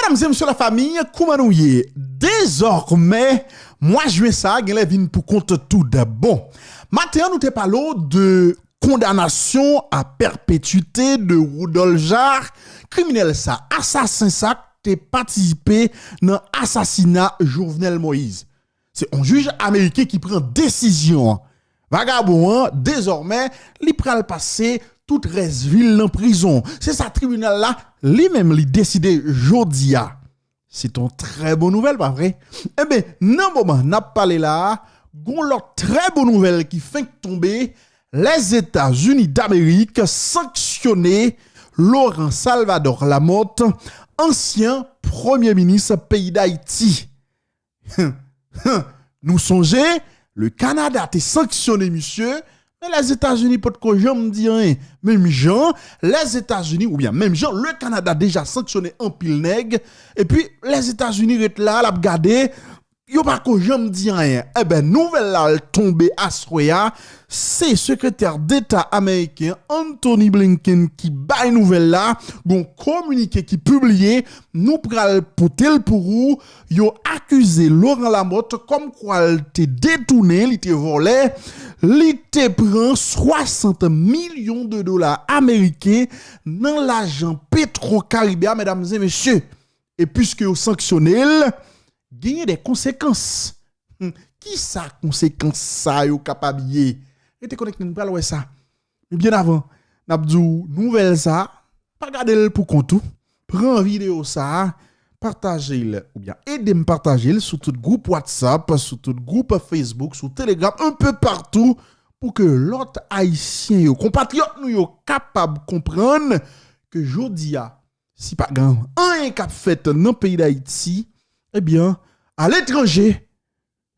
Mesdames et messieurs la famille, comment nous y est? Désormais, moi je vais ça, je viens pour compte tout de bon. Maintenant, nous te parlons de condamnation à perpétuité de Rudolf Jarre, criminel ça, assassin ça, qui participé dans l'assassinat Jovenel Moïse. C'est un juge américain qui prend décision. Vagabond, désormais, il pral passer toute ville en prison. C'est sa tribunal là, lui-même lui décidé jodia. C'est une très bonne nouvelle, pas vrai? Eh bien, non moment, n'a parlé là, gon l'autre très bonne nouvelle qui fait tomber les États-Unis d'Amérique sanctionner Laurent Salvador Lamotte, ancien premier ministre pays d'Haïti. Nous songeons, le Canada a sanctionné monsieur, mais les États-Unis peut que j'aime dire rien. Même Jean, les États-Unis ou bien même Jean, le Canada a déjà sanctionné un pile nègre et puis les États-Unis restent là, la regarder. Yo pas que j'aime dire rien. Eh ben nouvelle là tombée à Soya, c'est secrétaire d'État américain Anthony Blinken qui baille nouvelle là, gon communiqué qui publié, nous pral poutel pour ou yo accusé Laurent Lamotte comme quoi il te détourné, il te volé, il te prend 60 millions de dollars américains dans l'argent Petro-Caribéen, mesdames et messieurs. Et puisque yo sanctionné, gagner des conséquences. Qui ça conséquences ça yo capable et te connecter nous parler ça. Mais bien avant, n'abdou nouvelle ça, pas garder pour compte tout. Prends vidéo ça, partagez-le ou bien aidez-moi partager sur tout groupe WhatsApp, sur tout groupe Facebook, sur Telegram, un peu partout pour que l'autre haïtien yo compatriote nous yo capable comprendre que jodia si pas grand un cap fait dans pays d'Haïti, eh bien, à l'étranger,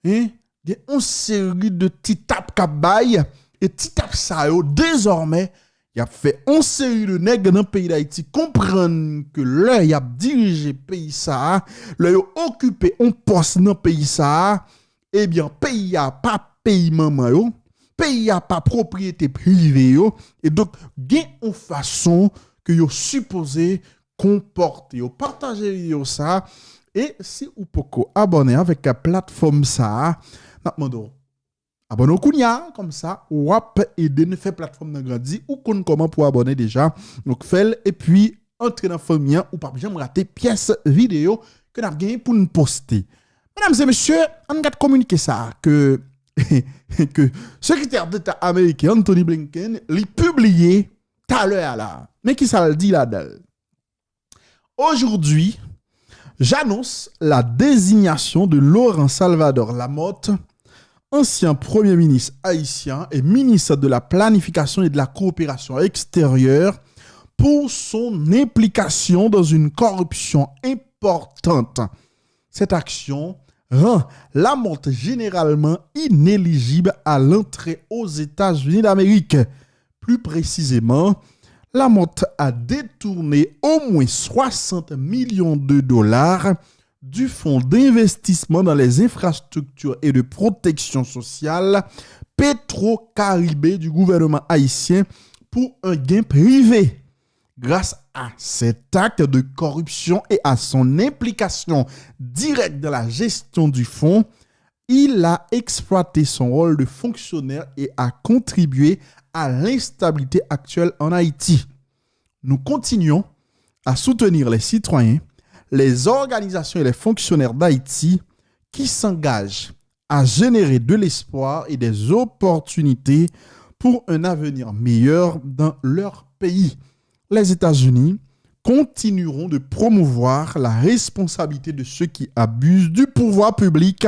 il y a une série de petits tapes qui baillent et petits tapes ça, désormais, il a fait une série de nègres dans le pays d'Haïti comprendre que là, il a dirigé le pays ça, là, il a occupé un poste dans le pays ça, eh bien, pays a pas paiement, pays a pas propriété privée, et donc, il y a une façon que vous supposé comporter, partager ça. Et si vous pouvez abonner avec la plateforme ça, abonnez-vous comme ça, ou aider nous faire plateforme de grandi ou comment pour abonner déjà. Donc faites et puis entrez dans la famille ou pas jamais rater pièce vidéo que nous avons gagné pour nous poster. Mesdames et messieurs, on a communiqué ça que que secrétaire d'État américain Anthony Blinken l'a publié tout à l'heure là. Mais qui ça le dit là-dedans? Aujourd'hui, j'annonce la désignation de Laurent Salvador Lamotte, ancien premier ministre haïtien et ministre de la planification et de la coopération extérieure, pour son implication dans une corruption importante. Cette action rend Lamotte généralement inéligible à l'entrée aux États-Unis d'Amérique. Plus précisément, Lamotte a détourné au moins 60 millions de dollars du fonds d'investissement dans les infrastructures et de protection sociale Petro-Caribé du gouvernement haïtien pour un gain privé. Grâce à cet acte de corruption et à son implication directe dans la gestion du fonds, il a exploité son rôle de fonctionnaire et a contribué à l'instabilité actuelle en Haïti. Nous continuons à soutenir les citoyens, les organisations et les fonctionnaires d'Haïti qui s'engagent à générer de l'espoir et des opportunités pour un avenir meilleur dans leur pays. Les États-Unis continueront de promouvoir la responsabilité de ceux qui abusent du pouvoir public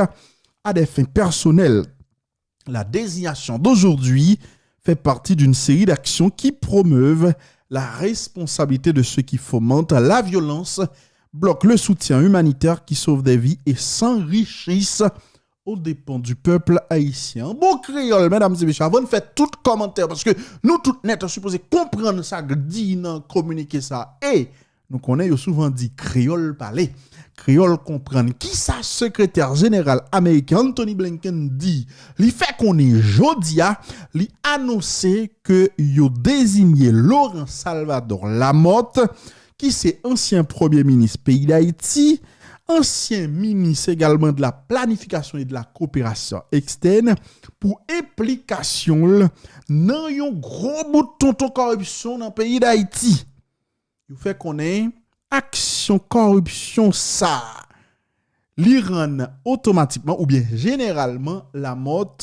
à des fins personnelles. La désignation d'aujourd'hui fait partie d'une série d'actions qui promeuvent la responsabilité de ceux qui fomentent la violence, bloquent le soutien humanitaire qui sauve des vies et s'enrichissent aux dépens du peuple haïtien. Bon créole, mesdames et messieurs, avant de faire tout commentaire, parce que nous, tout net, supposés comprendre ça, dire, communiquer ça, et nous connaissons souvent dit créole parler. Créole comprendre qui ça secrétaire général américain Anthony Blinken dit, il fait qu'on est jodia, il annoncé que yo désigné Laurent Salvador Lamotte qui c'est ancien premier ministre pays d'Haïti, ancien ministre également de la planification et de la coopération externe pour implication dans un gros bouton de corruption dans le pays d'Haïti. Il fait qu'on ait action corruption ça. L'Iran automatiquement ou bien généralement la mort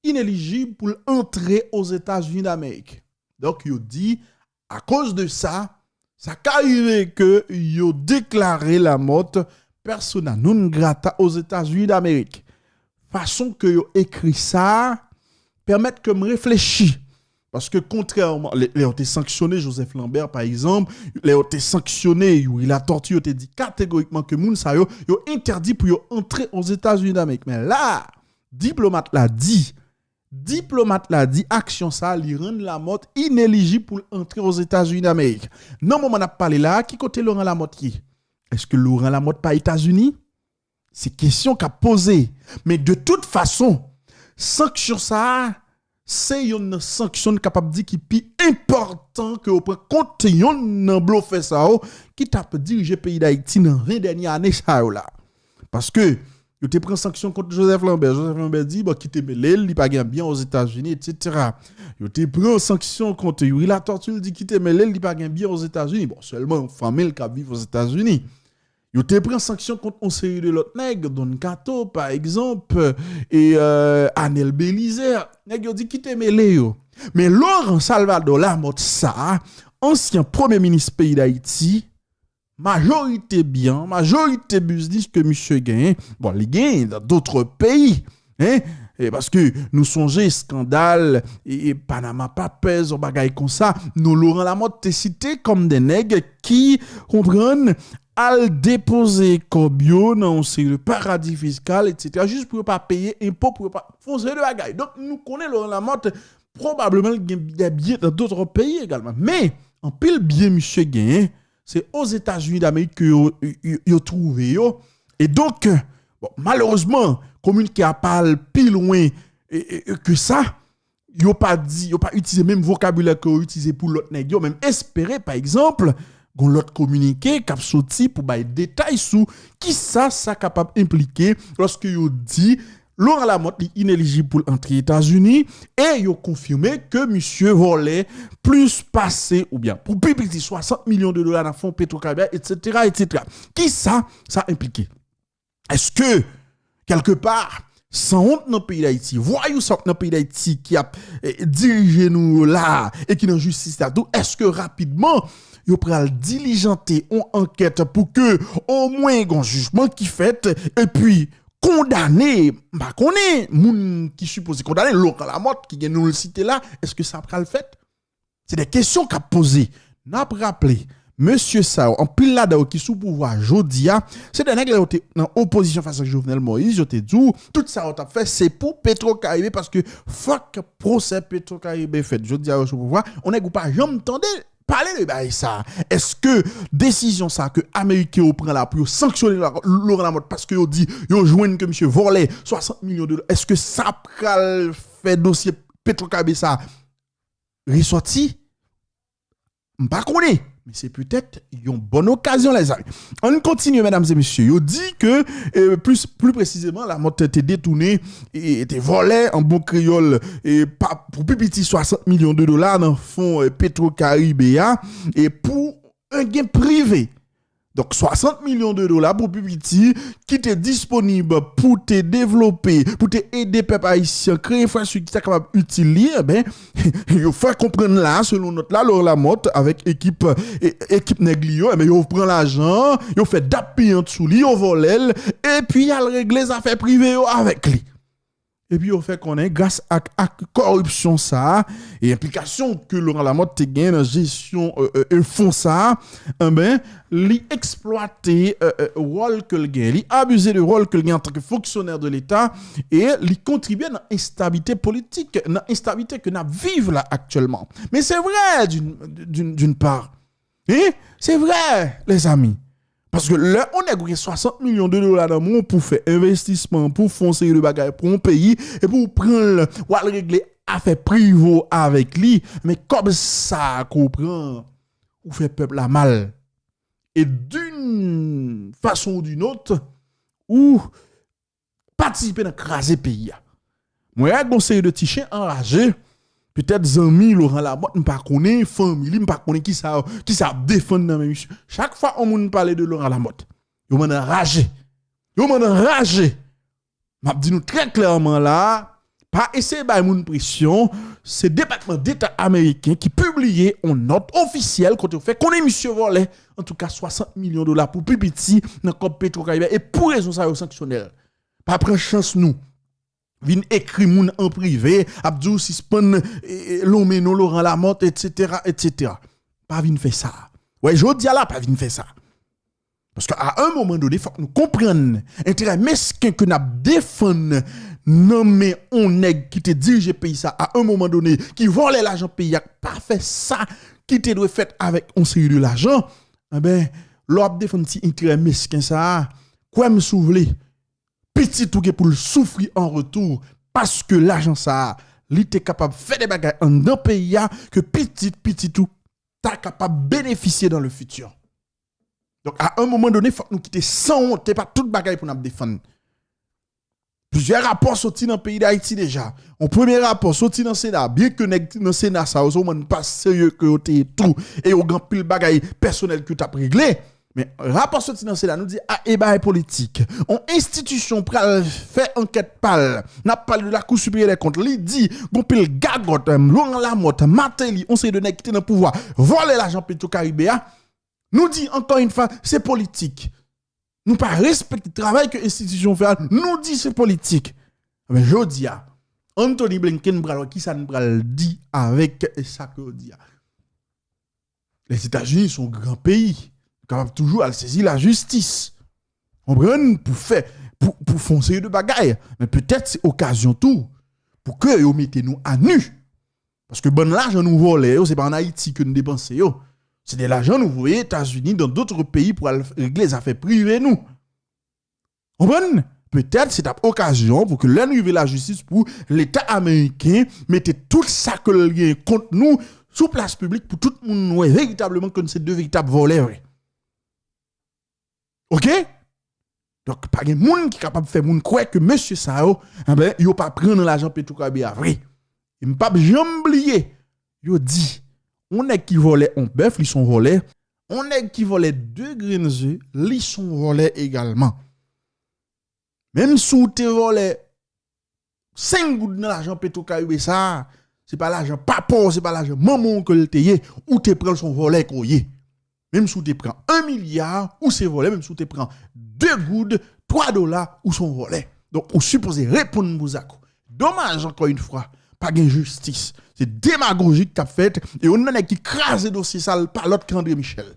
inéligible pour entrer aux États-Unis d'Amérique. Donc il dit à cause de ça, ça arrive que yo déclaré la mort persona non grata aux États-Unis d'Amérique. Façon que yo écrit ça permet que me réfléchisse. Parce que contrairement, les ont été sanctionnés, Joseph Lambert par exemple, les ont été sanctionnés, il a torturé, il a dit catégoriquement que moun sa yo interdit pour yo entrer aux États-Unis d'Amérique. Mais là, diplomate l'a dit, action ça, li rend la mort inéligible pour entrer aux États-Unis d'Amérique. Non, moment n'a parlé là, qui côté Laurent Lamotte qui? Est-ce que Laurent Lamotte pas États-Unis? C'est question qu'a posé. Mais de toute façon, sanction ça, c'est une sanction capable de dire qui est plus important que au point compte yon bluffé ça qui t'a dirigé pays d'Haïti dans 20 dernières années ça là. Parce que yo te prend sanction contre Joseph Lambert dit bon qui te mêlé, il pas bien aux États-Unis etc. Yo te prend sanction contre Yuri la tortue dit qui te mêlé, il pas bien aux États-Unis. Bon seulement famille qui vit aux États-Unis. Yo te prend sanction contre une série de l'autre nègre, Don Cato par exemple et Anel Belizer. Nèg yo dit qui te mêlé yo. Mais Laurent Salvador Lamotte ça, ancien premier ministre pays d'Haïti, majorité business que monsieur gagne. Bon, il gagne dans d'autres pays, hein? Et parce que nous songeons scandale et Panama Papers, bagaille comme ça, nous Laurent Lamotte te cité comme des nègres qui comprennent al déposer Kobio dans le paradis fiscal, etc. Juste pour ne pas payer impôt, pour ne pas foncer de bagaille. Donc, nous connaissons Laurent Lamotte, probablement des biens dans d'autres pays également. Mais, en pile bien, monsieur Gain, c'est aux États-Unis d'Amérique que vous trouvez. Et donc, bon, malheureusement, commune qui a parlé plus loin que ça, ils n'ont pas utilisé le même vocabulaire que vous utilisez pour l'autre nègre. Ils ont même espéré, par exemple, qu'on l'autre communiqué cap sorti pour bailler détails sur qui ça capable impliquer lorsque yo dit Laurent Lamotte est inéligible pour entrer aux États-Unis et yo confirmé que monsieur volait plus passé ou bien pour publier 60 millions de dollars dans fonds Petrocaribbean etc. Qui ça impliqué? Est-ce que quelque part sans honte dans le pays d'Haïti, voyons ça dans le pays d'Haïti qui a dirigé nous là et qui dans justice là tout, est-ce que rapidement yo pral diligenter une enquête pour que au moins un jugement qui fait et puis condamner bah connaît moun qui supposé condamner Laurent Lamotte qui vient nous le citer là, est-ce que ça pral fait? C'est des questions qu'a posé. N'a rappelé monsieur Sao en pile là qui sous pouvoir jodia, c'est des nègres qui dans opposition face à Jovenel Moïse, je te dis tout ça on t'a fait c'est pour Petrocaribé parce que fuck procès Petrocaribé fait jodia sous pouvoir, on est pas jamais entendu parler de ça. Est-ce que décision ça que américain prend là pour sanctionner Laurent Lamotte parce que yo dit yo joignent que monsieur volé 60 millions de dollars, est-ce que ça pral fait dossier Petrocaribé ça ressorti? M'pas connaît. Mais c'est peut-être une bonne occasion, les amis. On continue, mesdames et messieurs. Il dit que, plus précisément, la motte était détournée et était volée en bon créole et pour plus petit 60 millions de dollars dans le fonds Petrocaribbean et pour un gain privé. Donc 60 millions de dollars pour plus petit qui était disponible pour te développer, pour te aider peuple haïtien, créer une infrastructure qui est capable d'utiliser, il faut comprendre là, selon notre là, Laurent Lamotte avec équipe Neglio, mais il prend l'argent, il fait d'appui en dessous, il vole et puis il règle les affaires privées avec lui. Et puis, on fait qu'on est, grâce à corruption, ça, et implication que Laurent Lamotte te gagne dans gestion, fonds, ça, lui exploiter, rôle que le gagne, lui abuser du rôle que le gagne en tant que fonctionnaire de l'État, et lui contribuer dans l'instabilité politique, dans l'instabilité que nous vivons là actuellement. Mais c'est vrai, d'une part. Et c'est vrai, les amis. Parce que là, on a gagné 60 millions de dollars dans le monde pour faire investissement, pour foncer le bagage pour un pays et pour prendre ou régler affaires privées avec lui. Mais comme ça, comprend, ou fait peuple la mal. Et d'une façon ou d'une autre, ou participer dans craser pays. Moi, j'ai un série de petits chiens enragés. Peut-être Zami, Laurent Lamotte, je ne connais pas, famille, je ne connais pas qui ça défend dans mes missions. Chaque fois on parle de Laurent Lamotte, je m'en enragé. Je m'en enragé. Je dis nous très clairement là, pas essayer de faire pression, c'est le département d'État américain qui publiait une note officielle quand on fait qu'on est monsieur volé, en tout cas 60 millions de dollars pour Pipiti dans le COP Petro-Caribé et pour raison ça sanctionnel. Pas prendre chance nous. Vin écrit moun en privé, Abdou Sispon, Lomeno, Laurent Lamotte, etc., etc. Pas vin faire ça. Ouais, je dis là, pas vin faire ça. Parce qu'à un moment donné, il faut que nous comprenions l'intérêt mesquin que nous défendons, nommer on nèg qui te dirige le pays ça, à un moment donné, qui volait l'argent pays, pas fait ça, qui te doit faire avec on série de l'argent, eh ben, l'on défend petit intérêt mesquin ça, quoi me souffler? Petit tout pour le souffrir en retour parce que l'argent ça il était capable de faire des bagages en un pays que petit tout t'as capable de bénéficier dans le futur. Donc à un moment donné, il faut nous quitter sans honte, pas toute bagaille pour nous défendre. Plusieurs rapports sortis dans le pays d'Haïti déjà. Un premier rapport sorti dans le Sénat, bien que dans le Sénat ça on pas sérieux que tout et au grand pile bagaille personnel que tu as réglé. Mais rapport sorti dans cela nous dit ah et politique. On institution pral fait enquête pal. N'a parlé de la Cour supérieure des comptes. Li dit gon pile gagote, Laurent Lamotte, Martelly, on sait de nèg qui dans pouvoir voler l'argent Petro-Caribé. Nous dit encore une fois c'est politique. Nous pas respecter le travail que l'institution fait. Nous dit c'est politique. Mais je dis Anthony Blinken bral qui ça nous bral dit avec ça que dit. Les États-Unis sont un grand pays. Capable toujours à saisir la justice. On prend pour faire pour foncer de bagaille, mais peut-être c'est occasion tout pour que vous mettez nous à nu. Parce que bon l'argent nous voler, c'est pas en Haïti que nous dépensons. C'est de l'argent nous voyons aux États-Unis dans d'autres pays pour régler les affaires privées nous. On prend peut-être c'est une occasion pour que l'arrivée la justice pour l'État américain mette tout ça que le lien contre nous sous place publique pour tout le monde véritablement que c'est deux véritables voleurs. OK? Donc, pas de monde qui est capable de faire moun croire que monsieur Sao, ben, il pas prendre l'argent Petro-Caribé à vrai. Il pas jamais oublier. Il dit, on est qui volait un bœuf, ils sont volés. On est qui volait 2 grains d'œufs, ils sont volés également. Même si tu volé 5 gouttes dans l'argent Petro-Caribé, ça, c'est pas l'argent papa, c'est pas l'argent maman que le teye, ou tu prends son volet koye. Même si tu prends 1 milliard, ou c'est volé, même si tu prends 2 gouttes, 3 dollars, ou son volet. Donc, on supposé répondre Mouzako. Dommage, encore une fois, pas de justice. C'est démagogique qu'a fait, et on a qui crase le dossier sale par l'autre qu'André Michel.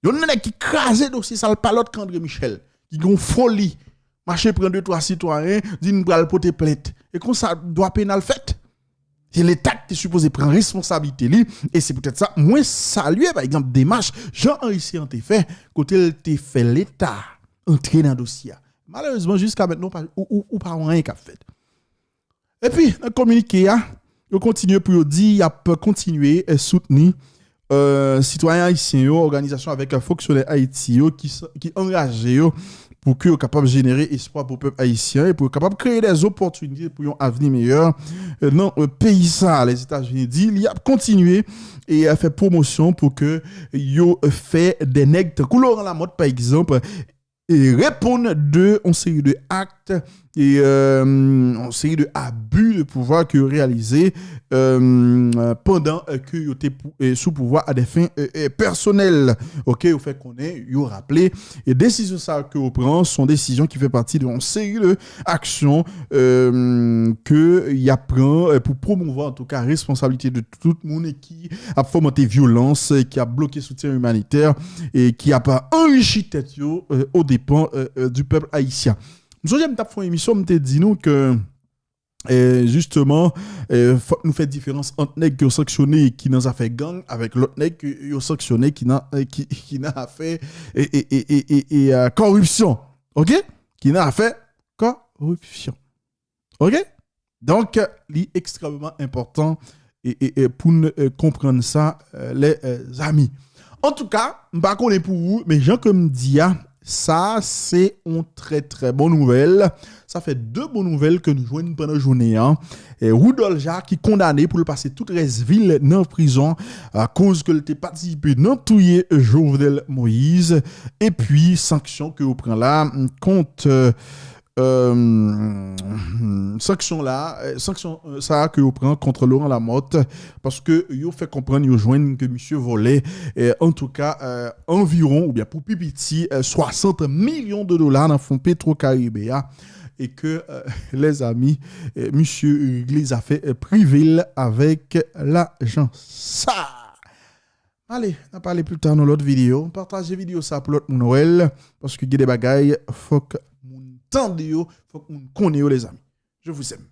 On a qui crase le dossier sale par l'autre qu'André Michel. Qui ont folie. Marché prend 2-3 citoyens, dit nous pral porter plainte. Et comme ça, doit pénal fait. C'est l'État qui est supposé prendre responsabilité li, et c'est peut-être ça moi saluer par exemple démarche Jean-Henri Sianté fait côté il te fait l'État entrer dans le dossier. Malheureusement jusqu'à maintenant ou pas rien qu'a fait. Et puis dans le communiqué il continue pour dire il a continuer à soutenir citoyens haïtiens organisation avec un fonctionnaire haïtien qui engagé pour que soient capables de générer espoir pour le peuple haïtien et pour capable de créer des opportunités pour un avenir meilleur dans le pays ça. Les États-Unis disent il a continué et a fait promotion pour que yo fait des nègres couleur la mode par exemple et répondre de une série de actes et une série de abus de pouvoir que réalisé pendant que yo était sous pouvoir à des fins personnelles. OK, au fait qu'on est yo rappelé et décision ça que on prend sont décisions qui fait partie d'une série de actions que y a prend pour promouvoir en tout cas responsabilité de tout le monde qui a fomenté violence, qui a bloqué soutien humanitaire et qui a pas enrichi tête yo au dépens du peuple haïtien. Nous avons fait une émission, nous avons dit nous que justement, faut nous faire différence entre nèg qui ont sanctionné et qui n'a fait gang avec l'autre nèg qui ont sanctionné qui n'a fait corruption. OK? Qui n'a fait corruption. OK? Donc, c'est extrêmement important et pour comprendre ça, les amis. En tout cas, m'pa connaît pour vous, mais Jean comme dit, ça c'est une très très bonne nouvelle. Ça fait deux bonnes nouvelles que nous joignons pendant la journée. Et Rudolf Jacques qui est condamné pour le passer toute ville dans la prison à cause que il participé dans touyer Jovenel Moïse. Et puis sanction que vous prend là contre sanction ça que vous prend contre Laurent Lamotte parce que vous fait comprendre vous joignent que monsieur volait en tout cas environ ou bien pour pipiti 60 millions de dollars dans fonds Petro-Caribéa et que les amis monsieur Église a fait privé avec l'argent ça. Allez, on va parler plus tard dans l'autre vidéo. Partagez vidéo ça pour l'autre Noël parce que il y a des bagailles faut que moun tande yo, faut que moun connaisse les amis. Je vous aime.